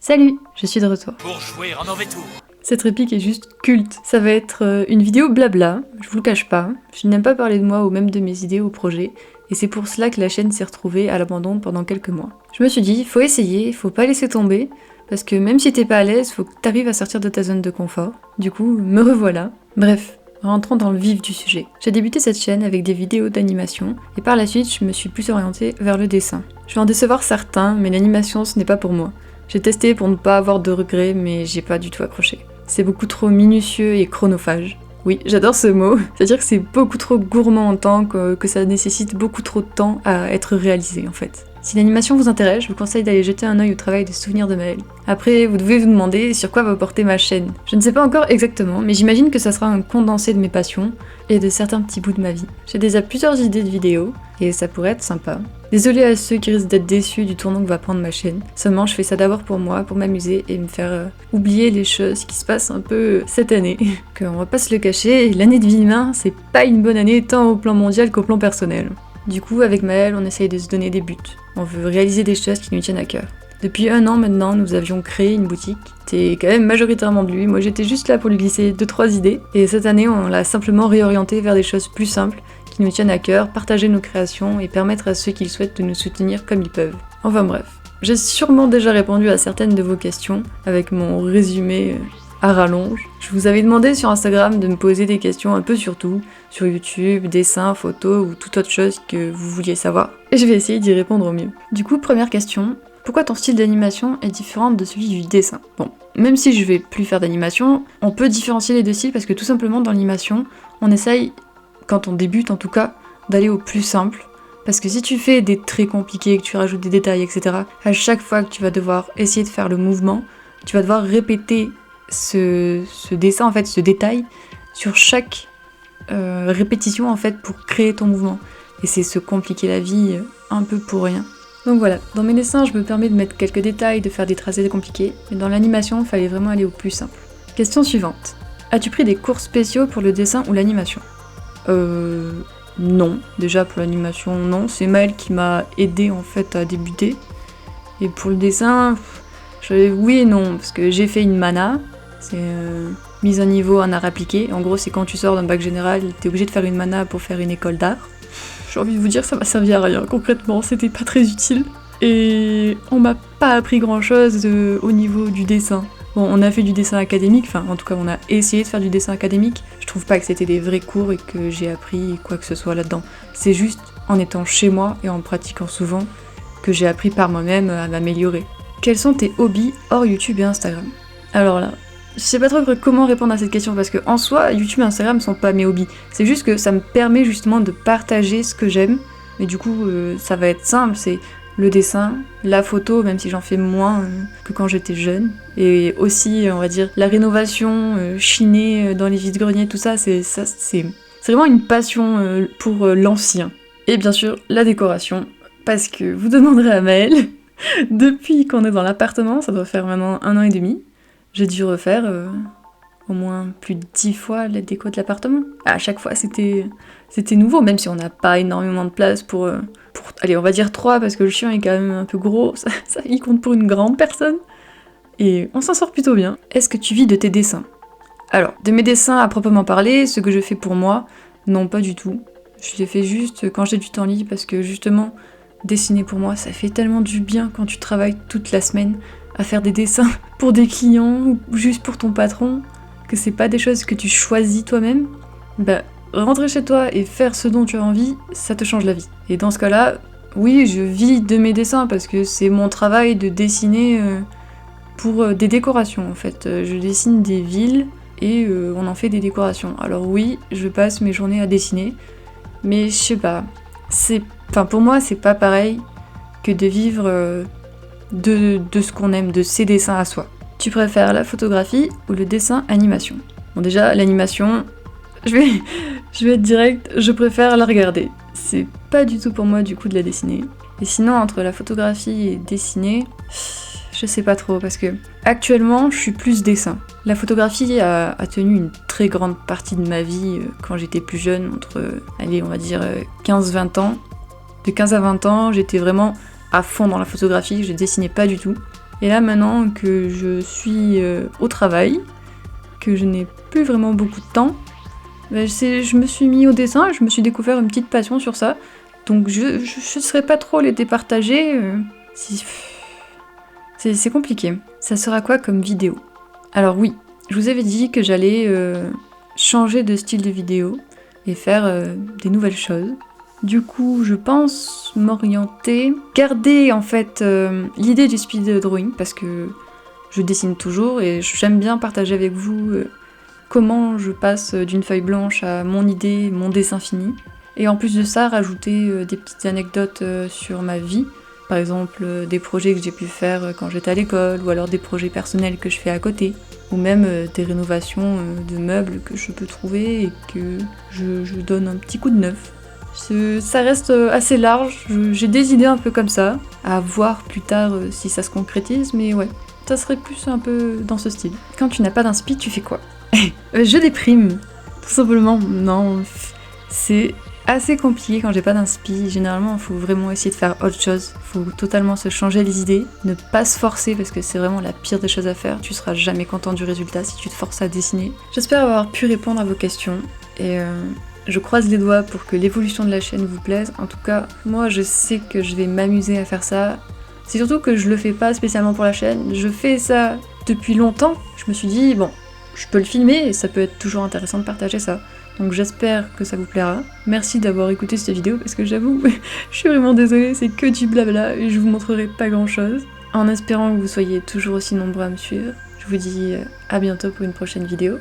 Salut, je suis de retour. Pour jouer un mauvais tour. Cette réplique est juste culte. Ça va être une vidéo blabla, je vous le cache pas. Je n'aime pas parler de moi ou même de mes idées ou projets, et c'est pour cela que la chaîne s'est retrouvée à l'abandon pendant quelques mois. Je me suis dit, faut essayer, faut pas laisser tomber, parce que même si t'es pas à l'aise, faut que t'arrives à sortir de ta zone de confort. Du coup, me revoilà. Bref, rentrons dans le vif du sujet. J'ai débuté cette chaîne avec des vidéos d'animation, et par la suite, je me suis plus orientée vers le dessin. Je vais en décevoir certains, mais l'animation, ce n'est pas pour moi. J'ai testé pour ne pas avoir de regrets, mais j'ai pas du tout accroché. C'est beaucoup trop minutieux et chronophage. Oui, j'adore ce mot, c'est-à-dire que c'est beaucoup trop gourmand en temps, que ça nécessite beaucoup trop de temps à être réalisé en fait. Si l'animation vous intéresse, je vous conseille d'aller jeter un œil au travail des souvenirs de Maëlle. Après, vous devez vous demander sur quoi va porter ma chaîne. Je ne sais pas encore exactement, mais j'imagine que ça sera un condensé de mes passions et de certains petits bouts de ma vie. J'ai déjà plusieurs idées de vidéos, et ça pourrait être sympa. Désolée à ceux qui risquent d'être déçus du tournant que va prendre ma chaîne. Seulement, je fais ça d'abord pour moi, pour m'amuser et me faire oublier les choses qui se passent un peu cette année. Qu'on va pas se le cacher, l'année de Villemin, c'est pas une bonne année tant au plan mondial qu'au plan personnel. Du coup, avec Maëlle, on essaye de se donner des buts. On veut réaliser des choses qui nous tiennent à cœur. Depuis 1 an maintenant, nous avions créé une boutique. C'était quand même majoritairement de lui, moi j'étais juste là pour lui glisser 2-3 idées. Et cette année, on l'a simplement réorienté vers des choses plus simples, qui nous tiennent à cœur, partager nos créations et permettre à ceux qui le souhaitent de nous soutenir comme ils peuvent. Enfin bref, j'ai sûrement déjà répondu à certaines de vos questions avec mon résumé à rallonge. Je vous avais demandé sur Instagram de me poser des questions un peu sur tout, sur YouTube, dessin, photos ou toute autre chose que vous vouliez savoir. Et je vais essayer d'y répondre au mieux. Du coup, première question, pourquoi ton style d'animation est différent de celui du dessin? Bon, même si je vais plus faire d'animation, on peut différencier les deux styles parce que tout simplement dans l'animation, on essaye, quand on débute en tout cas, d'aller au plus simple. Parce que si tu fais des traits compliqués, que tu rajoutes des détails, etc., à chaque fois que tu vas devoir essayer de faire le mouvement, tu vas devoir répéter ce dessin, en fait, ce détail, sur chaque répétition, en fait, pour créer ton mouvement. Et c'est se compliquer la vie un peu pour rien. Donc voilà, dans mes dessins, je me permets de mettre quelques détails, de faire des tracés compliqués, mais dans l'animation, il fallait vraiment aller au plus simple. Question suivante. As-tu pris des cours spéciaux pour le dessin ou l'animation? Non. Déjà, pour l'animation, non. C'est Maëlle qui m'a aidé, en fait, à débuter. Et pour le dessin, oui et non, parce que j'ai fait une mana, c'est mise à niveau en art appliqué. En gros, c'est quand tu sors d'un bac général, t'es obligé de faire une mana pour faire une école d'art. J'ai envie de vous dire, ça m'a servi à rien, concrètement, c'était pas très utile. Et on m'a pas appris grand chose au niveau du dessin. Bon, on a fait du dessin académique, enfin en tout cas on a essayé de faire du dessin académique. Je trouve pas que c'était des vrais cours et que j'ai appris quoi que ce soit là-dedans. C'est juste en étant chez moi et en pratiquant souvent que j'ai appris par moi-même à m'améliorer. Quels sont tes hobbies hors YouTube et Instagram? Alors là, je sais pas trop comment répondre à cette question parce que en soi, YouTube et Instagram sont pas mes hobbies. C'est juste que ça me permet justement de partager ce que j'aime. Mais du coup, ça va être simple, c'est le dessin, la photo, même si j'en fais moins que quand j'étais jeune. Et aussi, on va dire, la rénovation, chiner dans les vides-greniers, tout ça, c'est vraiment une passion pour l'ancien. Et bien sûr, la décoration, parce que vous demanderez à Maëlle, depuis qu'on est dans l'appartement, ça doit faire maintenant 1 an et demi, j'ai dû refaire au moins plus de 10 fois la déco de l'appartement. À chaque fois, c'était nouveau, même si on n'a pas énormément de place pour allez, on va dire 3, parce que le chien est quand même un peu gros, ça il compte pour une grande personne. Et on s'en sort plutôt bien. Est-ce que tu vis de tes dessins? Alors, de mes dessins à proprement parler, ce que je fais pour moi, non, pas du tout. Je les fais juste quand j'ai du temps libre, parce que justement, dessiner pour moi, ça fait tellement du bien quand tu travailles toute la semaine à faire des dessins pour des clients ou juste pour ton patron, que c'est pas des choses que tu choisis toi-même. Bah, rentrer chez toi et faire ce dont tu as envie, ça te change la vie. Et dans ce cas-là, oui, je vis de mes dessins parce que c'est mon travail de dessiner pour des décorations en fait. Je dessine des villes et on en fait des décorations. Alors oui, je passe mes journées à dessiner, mais je sais pas. Pour moi, c'est pas pareil que de vivre de ce qu'on aime, de ses dessins à soi. Tu préfères la photographie ou le dessin animation? Bon déjà, l'animation, je vais être direct, je préfère la regarder. C'est pas du tout pour moi du coup de la dessiner. Et sinon, entre la photographie et dessiner, je sais pas trop, parce que actuellement, je suis plus dessin. La photographie a tenu une très grande partie de ma vie quand j'étais plus jeune, entre, allez, on va dire 15-20 ans. De 15 à 20 ans, j'étais vraiment à fond dans la photographie, je dessinais pas du tout. Et là maintenant que je suis au travail, que je n'ai plus vraiment beaucoup de temps, je me suis mis au dessin, je me suis découvert une petite passion sur ça. Donc je ne saurais pas trop les départager. C'est compliqué. Ça sera quoi comme vidéo? Alors oui, je vous avais dit que j'allais changer de style de vidéo et faire des nouvelles choses. Du coup, je pense m'orienter, garder en fait l'idée du speed drawing parce que je dessine toujours et j'aime bien partager avec vous comment je passe d'une feuille blanche à mon idée, mon dessin fini. Et en plus de ça, rajouter des petites anecdotes sur ma vie. Par exemple, des projets que j'ai pu faire quand j'étais à l'école, ou alors des projets personnels que je fais à côté. Ou même des rénovations de meubles que je peux trouver et que je donne un petit coup de neuf. Ça reste assez large, j'ai des idées un peu comme ça, à voir plus tard si ça se concrétise, mais ouais, ça serait plus un peu dans ce style. Quand tu n'as pas d'inspi, tu fais quoi? Je déprime, tout simplement. Non, c'est assez compliqué quand j'ai pas d'inspi. Généralement, il faut vraiment essayer de faire autre chose. Il faut totalement se changer les idées, ne pas se forcer parce que c'est vraiment la pire des choses à faire. Tu seras jamais content du résultat si tu te forces à dessiner. J'espère avoir pu répondre à vos questions et je croise les doigts pour que l'évolution de la chaîne vous plaise. En tout cas, moi je sais que je vais m'amuser à faire ça. C'est surtout que je le fais pas spécialement pour la chaîne. Je fais ça depuis longtemps. Je me suis dit, bon, je peux le filmer et ça peut être toujours intéressant de partager ça. Donc j'espère que ça vous plaira. Merci d'avoir écouté cette vidéo parce que j'avoue, je suis vraiment désolée, c'est que du blabla et je vous montrerai pas grand chose. En espérant que vous soyez toujours aussi nombreux à me suivre, je vous dis à bientôt pour une prochaine vidéo.